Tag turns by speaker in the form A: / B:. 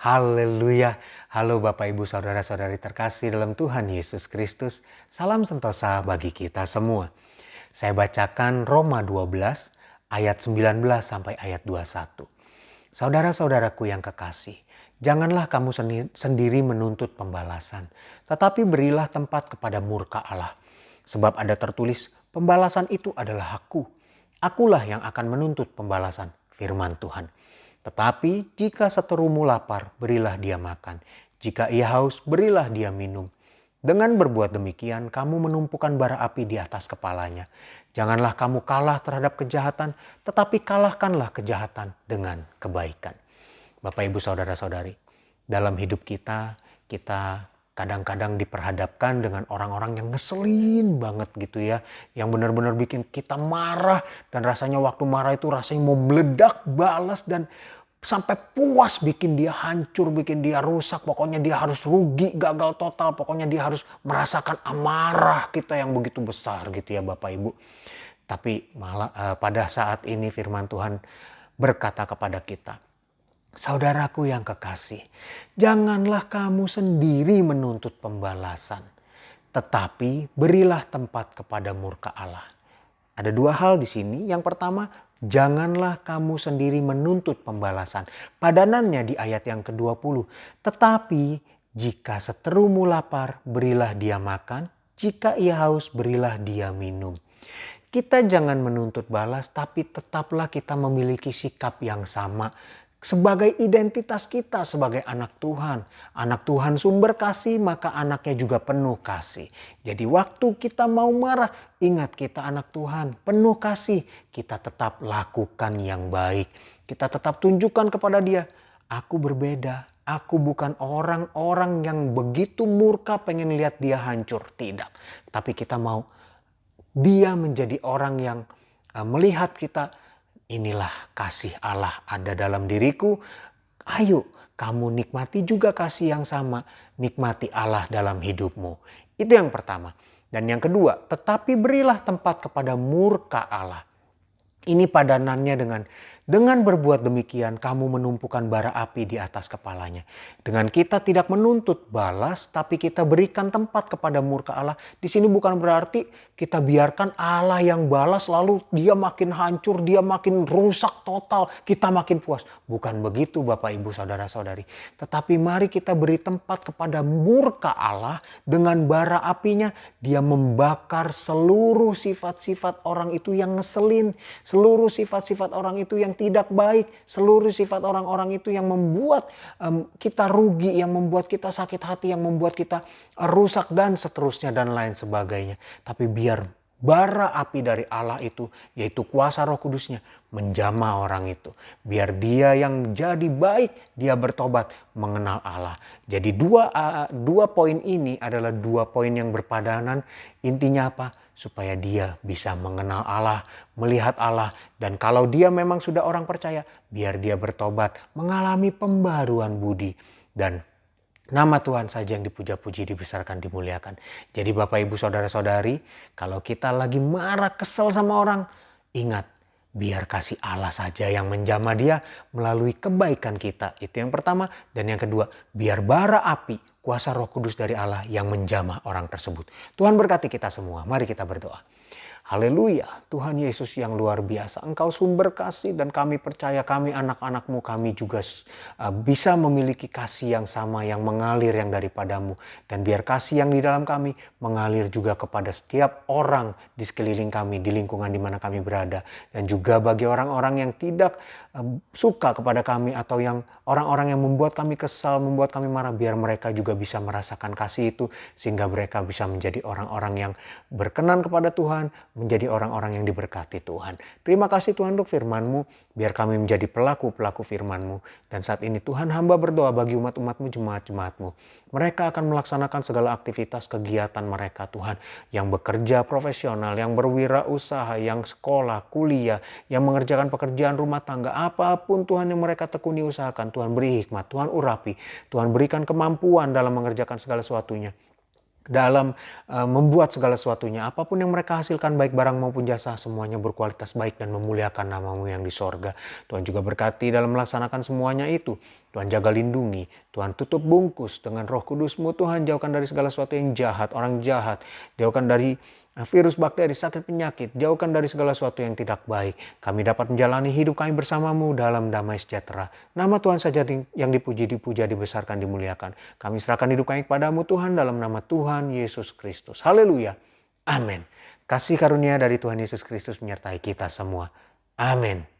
A: Haleluya. Halo Bapak Ibu Saudara-saudari terkasih dalam Tuhan Yesus Kristus. Salam sentosa bagi kita semua. Saya bacakan Roma 12 ayat 19 sampai ayat 21. Saudara-saudaraku yang kekasih, janganlah kamu sendiri menuntut pembalasan, tetapi berilah tempat kepada murka Allah. Sebab ada tertulis, pembalasan itu adalah hakku. Akulah yang akan menuntut pembalasan, firman Tuhan. Tetapi jika seterumu lapar, berilah dia makan. Jika ia haus, berilah dia minum. Dengan berbuat demikian, kamu menumpukan bara api di atas kepalanya. Janganlah kamu kalah terhadap kejahatan, tetapi kalahkanlah kejahatan dengan kebaikan. Bapak, Ibu, Saudara-saudari, dalam hidup kita kadang-kadang diperhadapkan dengan orang-orang yang ngeselin banget gitu ya. Yang benar-benar bikin kita marah dan rasanya waktu marah itu rasanya mau meledak, balas dan sampai puas, bikin dia hancur, bikin dia rusak. Pokoknya dia harus rugi, gagal total. Pokoknya dia harus merasakan amarah kita yang begitu besar gitu ya Bapak Ibu. Tapi malah pada saat ini firman Tuhan berkata kepada kita, saudaraku yang kekasih, janganlah kamu sendiri menuntut pembalasan, tetapi berilah tempat kepada murka Allah. Ada dua hal di sini. Yang pertama, janganlah kamu sendiri menuntut pembalasan. Padanannya di ayat yang ke-20. Tetapi jika seterumu lapar, berilah dia makan. Jika ia haus, berilah dia minum. Kita jangan menuntut balas, tapi tetaplah kita memiliki sikap yang sama. Sebagai identitas kita sebagai anak Tuhan. Anak Tuhan sumber kasih, maka anaknya juga penuh kasih. Jadi waktu kita mau marah, ingat kita anak Tuhan, penuh kasih. Kita tetap lakukan yang baik. Kita tetap tunjukkan kepada dia, aku berbeda. Aku bukan orang-orang yang begitu murka pengen lihat dia hancur. Tidak. Tapi kita mau dia menjadi orang yang melihat kita, inilah kasih Allah ada dalam diriku. Ayo kamu nikmati juga kasih yang sama. Nikmati Allah dalam hidupmu. Itu yang pertama. Dan yang kedua, tetapi berilah tempat kepada murka Allah. Ini padanannya dengan berbuat demikian kamu menumpukan bara api di atas kepalanya. Dengan kita tidak menuntut balas, tapi kita berikan tempat kepada murka Allah. Di sini bukan berarti kita biarkan Allah yang balas lalu dia makin hancur, dia makin rusak total, kita makin puas. Bukan begitu Bapak Ibu Saudara-saudari. Tetapi mari kita beri tempat kepada murka Allah dengan bara apinya. Dia membakar seluruh sifat-sifat orang itu yang ngeselin. Seluruh sifat-sifat orang itu yang tidak baik. Seluruh sifat orang-orang itu yang membuat kita rugi. Yang membuat kita sakit hati. Yang membuat kita rusak dan seterusnya dan lain sebagainya. Tapi biar bara api dari Allah itu, yaitu kuasa Roh Kudusnya, menjamah orang itu. Biar dia yang jadi baik, dia bertobat mengenal Allah. Jadi dua poin ini adalah dua poin yang berpadanan. Intinya apa? Supaya dia bisa mengenal Allah, melihat Allah. Dan kalau dia memang sudah orang percaya, biar dia bertobat, mengalami pembaruan budi. Dan nama Tuhan saja yang dipuja-puji, dibesarkan, dimuliakan. Jadi Bapak Ibu Saudara-saudari, kalau kita lagi marah, kesel sama orang, ingat, biar kasih Allah saja yang menjamah dia melalui kebaikan kita. Itu yang pertama. Dan yang kedua, biar bara api, kuasa Roh Kudus dari Allah yang menjamah orang tersebut. Tuhan berkati kita semua. Mari kita berdoa. Haleluya, Tuhan Yesus yang luar biasa. Engkau sumber kasih dan kami percaya kami anak-anak-Mu, kami juga bisa memiliki kasih yang sama, yang mengalir yang daripadamu. Dan biar kasih yang di dalam kami mengalir juga kepada setiap orang di sekeliling kami, di lingkungan di mana kami berada. Dan juga bagi orang-orang yang tidak suka kepada kami atau yang orang-orang yang membuat kami kesal, membuat kami marah, biar mereka juga bisa merasakan kasih itu sehingga mereka bisa menjadi orang-orang yang berkenan kepada Tuhan, menjadi orang-orang yang diberkati Tuhan. Terima kasih Tuhan untuk firman-Mu, biar kami menjadi pelaku-pelaku firman-Mu. Dan saat ini Tuhan, hamba berdoa bagi umat-umat-Mu, jemaat-jemaat-Mu. Mereka akan melaksanakan segala aktivitas kegiatan mereka Tuhan, yang bekerja profesional, yang berwirausaha, yang sekolah, kuliah, yang mengerjakan pekerjaan rumah tangga, apapun Tuhan yang mereka tekuni usahakan, Tuhan beri hikmat, Tuhan urapi, Tuhan berikan kemampuan dalam mengerjakan segala sesuatunya. dalam membuat segala sesuatunya. Apapun yang mereka hasilkan, baik barang maupun jasa, semuanya berkualitas baik dan memuliakan nama-Mu yang di sorga. Tuhan juga berkati dalam melaksanakan semuanya itu. Tuhan jaga lindungi, Tuhan tutup bungkus dengan Roh Kudus-Mu. Tuhan jauhkan dari segala sesuatu yang jahat, orang jahat. Jauhkan dari virus, bakteri, sakit, penyakit. Jauhkan dari segala sesuatu yang tidak baik. Kami dapat menjalani hidup kami bersama-Mu dalam damai sejahtera. Nama Tuhan saja yang dipuji, dipuja, dibesarkan, dimuliakan. Kami serahkan hidup kami kepadamu Tuhan, dalam nama Tuhan Yesus Kristus. Haleluya. Amin. Kasih karunia dari Tuhan Yesus Kristus menyertai kita semua. Amin.